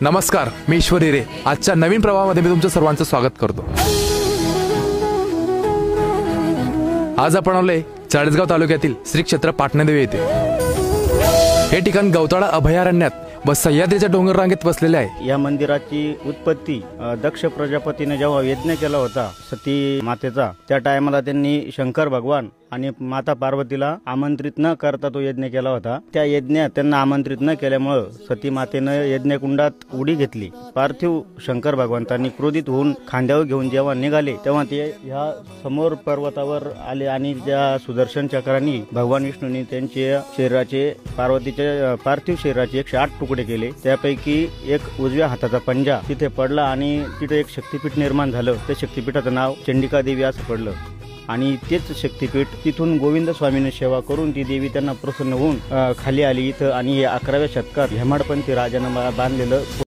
नमस्कार, मी ईश्वर हिरे. आजच्या नवीन प्रवाहामध्ये मी तुमचं सर्वांचं स्वागत करतो. आज आपण आलोय चाळीसगाव तालुक्यातील श्री क्षेत्र पाटणदेवी येथे. हे ठिकाण गवताळा अभयारण्यात व सह्याद्रीच्या डोंगर रांगेत वसलेले आहे. या मंदिराची उत्पत्ती दक्ष प्रजापतीने जेव्हा यज्ञ केला होता सती मातेचा, त्या टायमाला त्यांनी शंकर भगवान आणि माता पार्वतीला आमंत्रित न करता तो यज्ञ केला होता. त्या यज्ञात त्यांना आमंत्रित न केल्यामुळे सती मातेनं यज्ञकुंडात उडी घेतली. पार्थिव शंकर भगवंतांनी क्रोधित होऊन खांद्यावर घेऊन जेव्हा निघाले तेव्हा ते ह्या समोर पर्वतावर आले आणि त्या सुदर्शन चक्रांनी भगवान विष्णूंनी त्यांच्या शरीराचे पार्वतीच्या पार्थिव शरीराचे 108 तुकडे केले. त्यापैकी एक उजव्या हाताचा पंजा तिथे पडला आणि तिथे एक शक्तीपीठ निर्माण झालं. त्या शक्तीपीठाचं नाव चंडिका देवी असं पडलं आणि तेच शक्तीपीठ तिथून गोविंद स्वामीने सेवा करून ती देवी त्यांना प्रसन्न होऊन खाली आली इथं. आणि 11व्या शतकात हेमाडपंथी राजानं बांधलेलं